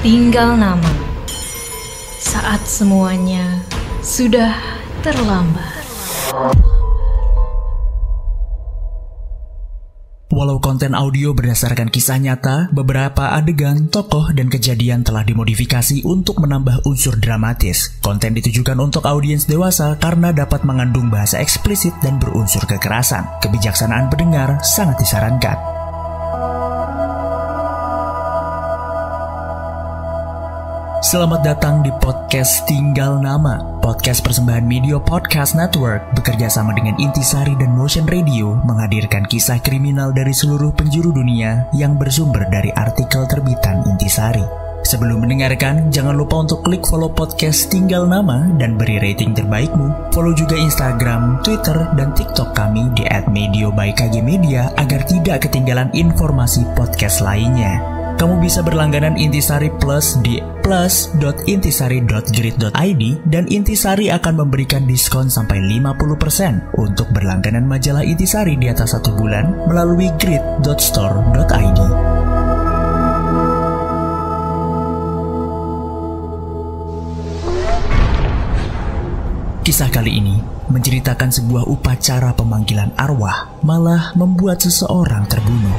Tinggal nama. Saat semuanya sudah terlambat. Walau konten audio berdasarkan kisah nyata, beberapa adegan, tokoh, dan kejadian telah dimodifikasi untuk menambah unsur dramatis. Konten ditujukan untuk audiens dewasa karena dapat mengandung bahasa eksplisit dan berunsur kekerasan. Kebijaksanaan pendengar sangat disarankan. Selamat datang di podcast Tinggal Nama, podcast persembahan Media Podcast Network bekerja sama dengan Intisari dan Motion Radio menghadirkan kisah kriminal dari seluruh penjuru dunia yang bersumber dari artikel terbitan Intisari. Sebelum mendengarkan, jangan lupa untuk klik follow podcast Tinggal Nama dan beri rating terbaikmu. Follow juga Instagram, Twitter, dan TikTok kami di @medio_by_kgmedia agar tidak ketinggalan informasi podcast lainnya. Kamu bisa berlangganan Intisari Plus di plus.intisari.grid.id dan Intisari akan memberikan diskon sampai 50% untuk berlangganan majalah Intisari di atas 1 bulan melalui grid.store.id. Kisah kali ini menceritakan sebuah upacara pemanggilan arwah malah membuat seseorang terbunuh.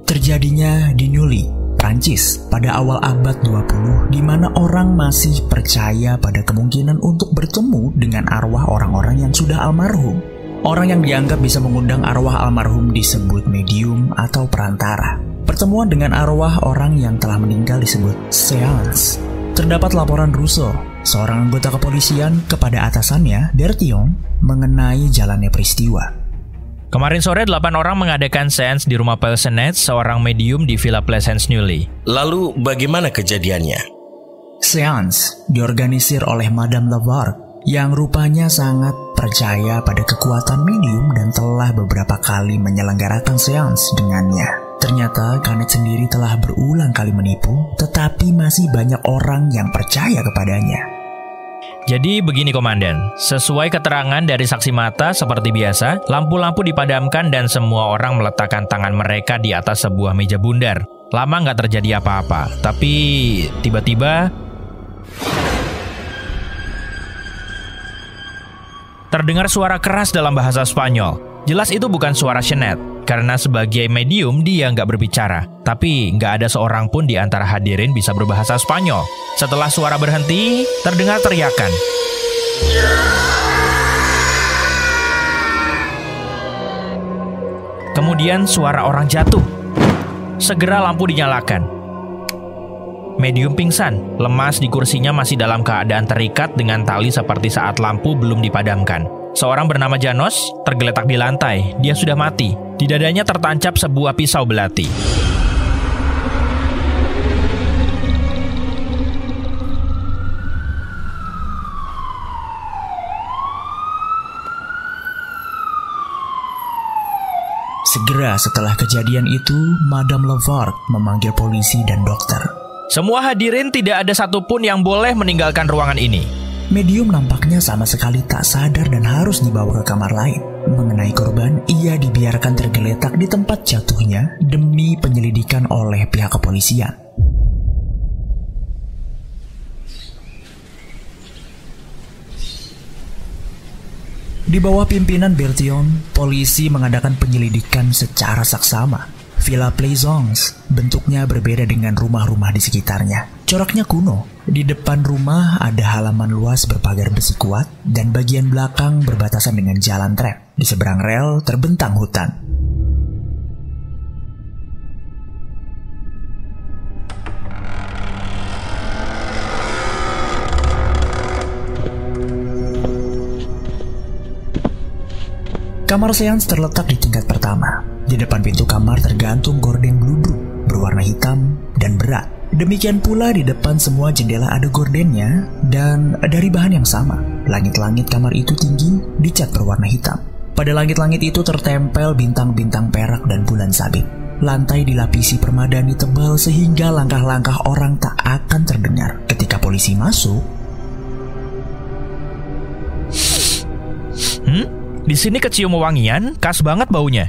Terjadinya di Neuilly, Prancis pada awal abad 20 di mana orang masih percaya pada kemungkinan untuk bertemu dengan arwah orang-orang yang sudah almarhum. Orang yang dianggap bisa mengundang arwah almarhum disebut medium atau perantara. Pertemuan dengan arwah orang yang telah meninggal disebut séance. Terdapat laporan Rousseau, seorang anggota kepolisian, kepada atasannya, Bertillon, mengenai jalannya peristiwa. Kemarin sore 8 orang mengadakan seance di rumah Pelsenet, seorang medium di Villa Pleasance Neuilly. Lalu bagaimana kejadiannya? Seance diorganisir oleh Madame Lavargue yang rupanya sangat percaya pada kekuatan medium dan telah beberapa kali menyelenggarakan seance dengannya. Ternyata Canet sendiri telah berulang kali menipu, tetapi masih banyak orang yang percaya kepadanya. Jadi begini komandan, sesuai keterangan dari saksi mata seperti biasa, lampu-lampu dipadamkan dan semua orang meletakkan tangan mereka di atas sebuah meja bundar. Lama nggak terjadi apa-apa, tapi tiba-tiba terdengar suara keras dalam bahasa Spanyol. Jelas itu bukan suara Jeanette, karena sebagai medium dia nggak berbicara. Tapi nggak ada seorang pun di antara hadirin bisa berbahasa Spanyol. Setelah suara berhenti, terdengar teriakan. Kemudian suara orang jatuh. Segera lampu dinyalakan. Medium pingsan, lemas di kursinya masih dalam keadaan terikat dengan tali seperti saat lampu belum dipadamkan. Seorang bernama Janos tergeletak di lantai. Dia sudah mati. Di dadanya tertancap sebuah pisau belati. Segera setelah kejadian itu, Madame Lavargue memanggil polisi dan dokter. Semua hadirin tidak ada satupun yang boleh meninggalkan ruangan ini. Medium nampaknya sama sekali tak sadar dan harus dibawa ke kamar lain. Mengenai korban, ia dibiarkan tergeletak di tempat jatuhnya demi penyelidikan oleh pihak kepolisian. Di bawah pimpinan Bertillon, polisi mengadakan penyelidikan secara saksama. Villa Pleasance bentuknya berbeda dengan rumah-rumah di sekitarnya. Coraknya kuno. Di depan rumah ada halaman luas berpagar besi kuat dan bagian belakang berbatasan dengan jalan trek. Di seberang rel terbentang hutan. Kamar seance terletak di tingkat pertama. Di depan pintu kamar tergantung gorden bludru berwarna hitam dan berat. Demikian pula di depan semua jendela ada gordennya dan dari bahan yang sama. Langit-langit kamar itu tinggi, dicat berwarna hitam. Pada langit-langit itu tertempel bintang-bintang perak dan bulan sabit. Lantai dilapisi permadani tebal sehingga langkah-langkah orang tak akan terdengar. Ketika polisi masuk, Di sini kecium wangian, khas banget baunya.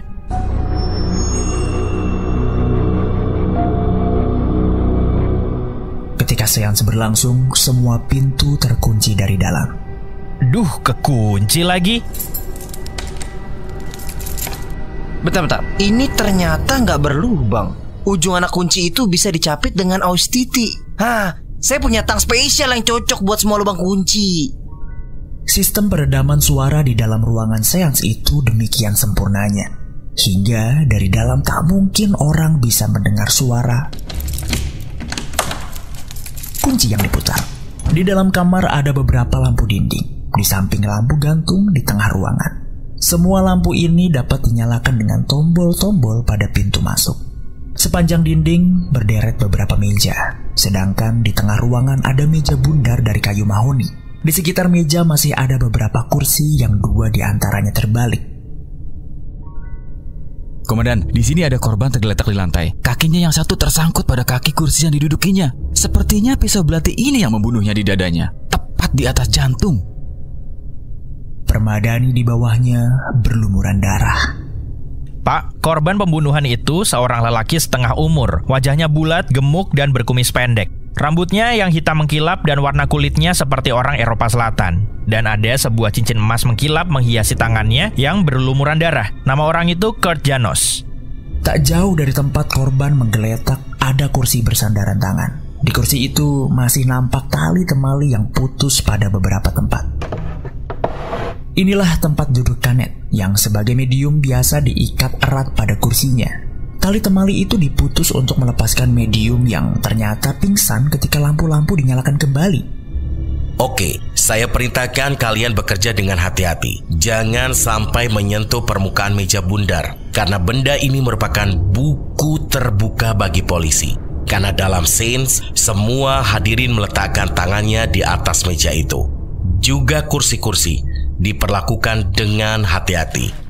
Ketika seans berlangsung, semua pintu terkunci dari dalam. Duh, kekunci lagi. Bentar. Ini ternyata nggak berlubang. Ujung anak kunci itu bisa dicapit dengan aus titi. Saya punya tang spesial yang cocok buat semua lubang kunci. Sistem peredaman suara di dalam ruangan seans itu demikian sempurnanya, hingga dari dalam tak mungkin orang bisa mendengar suara kunci yang diputar. Di dalam kamar ada beberapa lampu dinding, di samping lampu gantung di tengah ruangan. Semua lampu ini dapat dinyalakan dengan tombol-tombol pada pintu masuk. Sepanjang dinding berderet beberapa meja, sedangkan di tengah ruangan ada meja bundar dari kayu mahoni. Di sekitar meja masih ada beberapa kursi yang 2 di antaranya terbalik. Komandan, di sini ada korban tergeletak di lantai. Kakinya yang satu tersangkut pada kaki kursi yang didudukinya. Sepertinya pisau belati ini yang membunuhnya di dadanya, tepat di atas jantung. Permadani di bawahnya berlumuran darah. Pak, korban pembunuhan itu seorang lelaki setengah umur. Wajahnya bulat, gemuk, dan berkumis pendek. Rambutnya yang hitam mengkilap dan warna kulitnya seperti orang Eropa Selatan. Dan ada sebuah cincin emas mengkilap menghiasi tangannya yang berlumuran darah. Nama orang itu Kurt Janos. Tak jauh dari tempat korban menggeletak ada kursi bersandaran tangan. Di kursi itu masih nampak tali temali yang putus pada beberapa tempat. Inilah tempat duduk Kanet yang sebagai medium biasa diikat erat pada kursinya. Tali temali itu diputus untuk melepaskan medium yang ternyata pingsan ketika lampu-lampu dinyalakan kembali. Oke, saya perintahkan kalian bekerja dengan hati-hati. Jangan sampai menyentuh permukaan meja bundar, karena benda ini merupakan buku terbuka bagi polisi. Karena dalam scenes, semua hadirin meletakkan tangannya di atas meja itu. Juga kursi-kursi diperlakukan dengan hati-hati.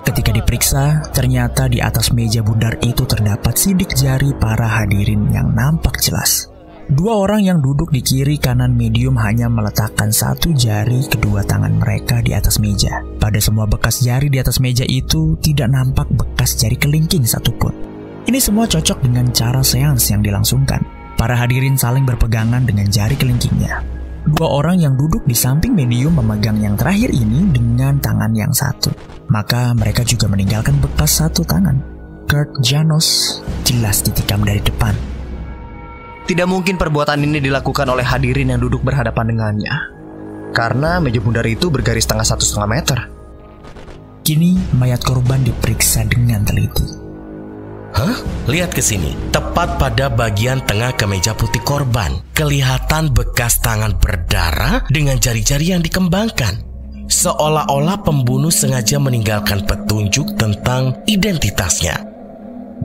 Ketika diperiksa, ternyata di atas meja bundar itu terdapat sidik jari para hadirin yang nampak jelas. 2 orang yang duduk di kiri kanan medium hanya meletakkan 1 jari kedua tangan mereka di atas meja. Pada semua bekas jari di atas meja itu tidak nampak bekas jari kelingking satupun. Ini semua cocok dengan cara seans yang dilangsungkan. Para hadirin saling berpegangan dengan jari kelingkingnya. 2 orang yang duduk di samping medium memegang yang terakhir ini dengan tangan yang satu. Maka mereka juga meninggalkan bekas 1 tangan. Kurt Janos jelas ditikam dari depan. Tidak mungkin perbuatan ini dilakukan oleh hadirin yang duduk berhadapan dengannya, karena meja bundar itu bergaris tengah 1,5 meter. Kini mayat korban diperiksa dengan teliti. Lihat ke sini. Tepat pada bagian tengah kemeja putih korban, kelihatan bekas tangan berdarah dengan jari-jari yang dikembangkan. Seolah-olah pembunuh sengaja meninggalkan petunjuk tentang identitasnya.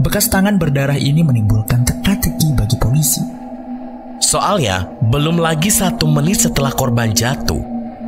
Bekas tangan berdarah ini menimbulkan teka-teki bagi polisi. Soalnya, belum lagi 1 menit setelah korban jatuh,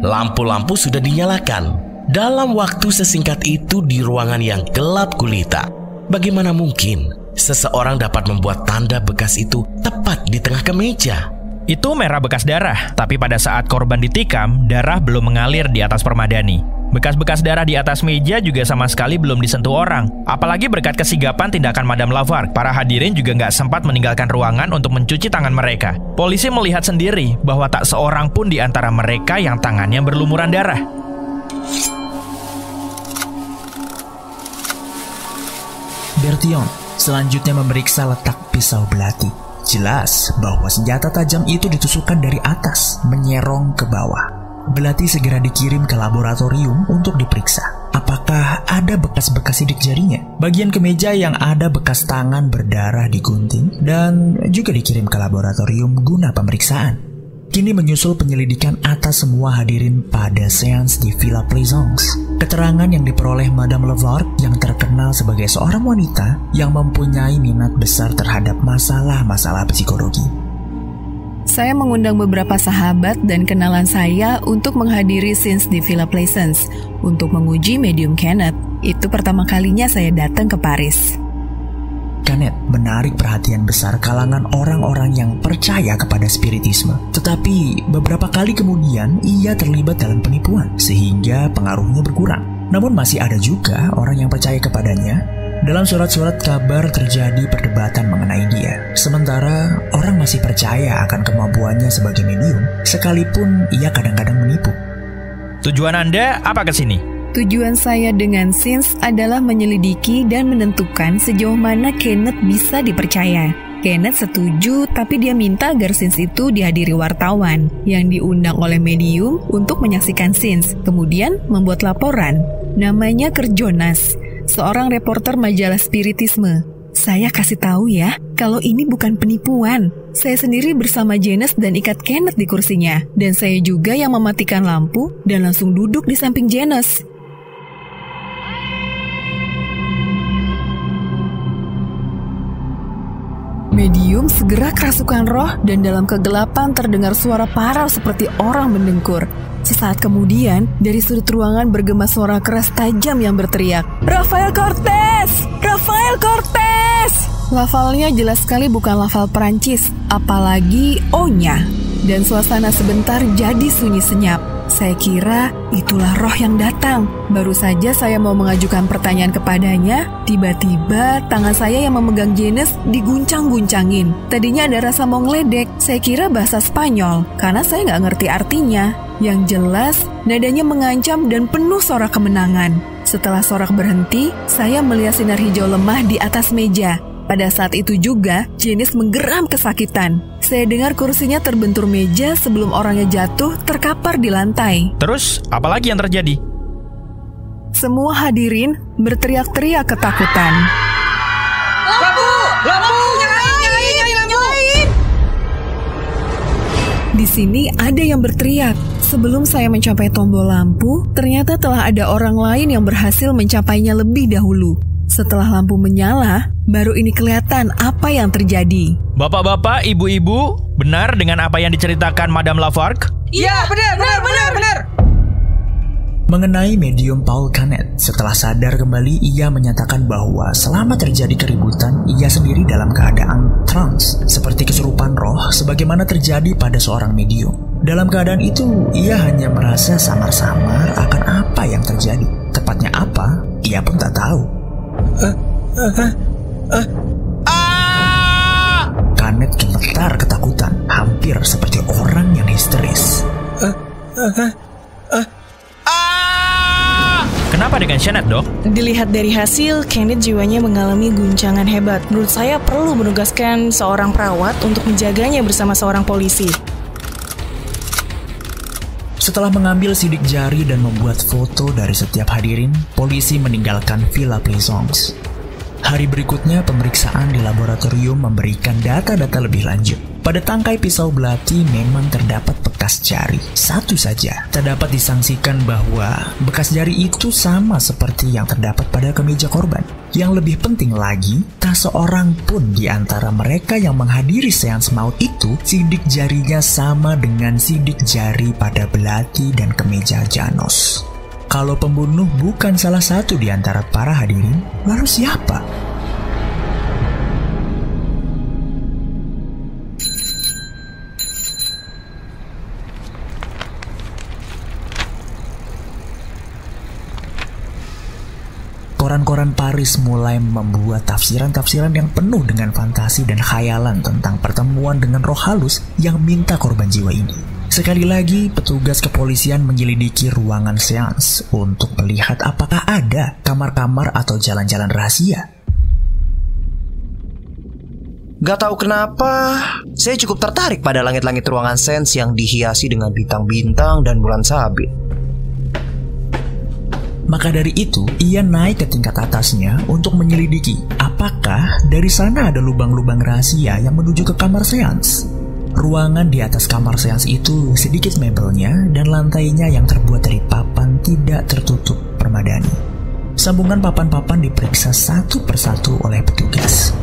lampu-lampu sudah dinyalakan. Dalam waktu sesingkat itu di ruangan yang gelap gulita, bagaimana mungkin seseorang dapat membuat tanda bekas itu tepat di tengah kemeja? Itu merah bekas darah, tapi pada saat korban ditikam, darah belum mengalir di atas permadani. Bekas-bekas darah di atas meja juga sama sekali belum disentuh orang. Apalagi berkat kesigapan tindakan Madame Lavargue, para hadirin juga nggak sempat meninggalkan ruangan untuk mencuci tangan mereka. Polisi melihat sendiri bahwa tak seorang pun di antara mereka yang tangannya berlumuran darah. Bertillon selanjutnya memeriksa letak pisau belati. Jelas bahwa senjata tajam itu ditusukkan dari atas, menyerong ke bawah. Belati segera dikirim ke laboratorium untuk diperiksa. Apakah ada bekas-bekas sidik jarinya? Bagian kemeja yang ada bekas tangan berdarah digunting dan juga dikirim ke laboratorium guna pemeriksaan. Kini menyusul penyelidikan atas semua hadirin pada seans di Villa Plaisance. Keterangan yang diperoleh Madame Lavargue yang terkenal sebagai seorang wanita yang mempunyai minat besar terhadap masalah-masalah psikologi. Saya mengundang beberapa sahabat dan kenalan saya untuk menghadiri Scenes di Villa Plaisance untuk menguji medium Kenneth. Itu pertama kalinya saya datang ke Paris. Kenneth menarik perhatian besar kalangan orang-orang yang percaya kepada spiritisme. Tetapi beberapa kali kemudian ia terlibat dalam penipuan sehingga pengaruhnya berkurang. Namun masih ada juga orang yang percaya kepadanya. Dalam surat-surat kabar terjadi perdebatan mengenai dia. Sementara orang masih percaya akan kemampuannya sebagai medium, sekalipun ia kadang-kadang menipu. Tujuan Anda apa ke sini? Tujuan saya dengan Scenes adalah menyelidiki dan menentukan sejauh mana Kenneth bisa dipercaya. Kenneth setuju, tapi dia minta agar Scenes itu dihadiri wartawan yang diundang oleh medium untuk menyaksikan Scenes, kemudian membuat laporan. Namanya Kurt Jonas, seorang reporter majalah spiritisme. Saya kasih tahu ya, kalau ini bukan penipuan. Saya sendiri bersama Janice dan ikat Kenneth di kursinya. Dan saya juga yang mematikan lampu dan langsung duduk di samping Janice. Medium segera kerasukan roh dan dalam kegelapan terdengar suara parau seperti orang mendengkur. Sesaat kemudian, dari sudut ruangan bergema suara keras tajam yang berteriak, "Rafael Cortez! Rafael Cortez!" Lafalnya jelas sekali bukan lafal Perancis, apalagi O-nya. Dan suasana sebentar jadi sunyi senyap. Saya kira itulah roh yang datang. Baru saja saya mau mengajukan pertanyaan kepadanya, tiba-tiba tangan saya yang memegang Janice diguncang-guncangin. Tadinya ada rasa mau ngeledek, saya kira bahasa Spanyol, karena saya nggak ngerti artinya. Yang jelas, nadanya mengancam dan penuh sorak kemenangan. Setelah sorak berhenti, saya melihat sinar hijau lemah di atas meja. Pada saat itu juga, Janice menggeram kesakitan. Saya dengar kursinya terbentur meja sebelum orangnya jatuh terkapar di lantai. Terus, apa lagi yang terjadi? Semua hadirin berteriak-teriak ketakutan. Lampu! Nyalain lampu! Di sini ada yang berteriak. Sebelum saya mencapai tombol lampu, ternyata telah ada orang lain yang berhasil mencapainya lebih dahulu. Setelah lampu menyala, baru ini kelihatan apa yang terjadi. Bapak-bapak, ibu-ibu, benar dengan apa yang diceritakan Madame Lafargue? Iya, benar. Mengenai medium Paul Kenneth, setelah sadar kembali ia menyatakan bahwa selama terjadi keributan, ia sendiri dalam keadaan trance, seperti kesurupan roh sebagaimana terjadi pada seorang medium. Dalam keadaan itu, ia hanya merasa samar-samar akan apa yang terjadi. Tepatnya apa, ia pun tak tahu. Kenneth gemetar ketakutan, hampir seperti orang yang histeris. Kenapa dengan Janet, Dok? Dilihat dari hasil, Kenneth jiwanya mengalami guncangan hebat. Menurut saya perlu menugaskan seorang perawat untuk menjaganya bersama seorang polisi. Setelah mengambil sidik jari dan membuat foto dari setiap hadirin, polisi meninggalkan Villa Plaisance. Hari berikutnya, pemeriksaan di laboratorium memberikan data-data lebih lanjut. Pada tangkai pisau belati memang terdapat bekas jari. Satu saja, tak dapat disangsikan bahwa bekas jari itu sama seperti yang terdapat pada kemeja korban. Yang lebih penting lagi, tak seorang pun di antara mereka yang menghadiri seans maut itu, sidik jarinya sama dengan sidik jari pada belati dan kemeja Janos. Kalau pembunuh bukan salah satu di antara para hadirin, lalu siapa? Koran-koran Paris mulai membuat tafsiran-tafsiran yang penuh dengan fantasi dan khayalan tentang pertemuan dengan roh halus yang minta korban jiwa ini. Sekali lagi, petugas kepolisian menyelidiki ruangan seans untuk melihat apakah ada kamar-kamar atau jalan-jalan rahasia. Gak tahu kenapa, saya cukup tertarik pada langit-langit ruangan seans yang dihiasi dengan bintang-bintang dan bulan sabit. Maka dari itu, ia naik ke tingkat atasnya untuk menyelidiki apakah dari sana ada lubang-lubang rahasia yang menuju ke kamar seans. Ruangan di atas kamar seans itu sedikit mebelnya dan lantainya yang terbuat dari papan tidak tertutup permadani. Sambungan papan-papan diperiksa satu persatu oleh petugas.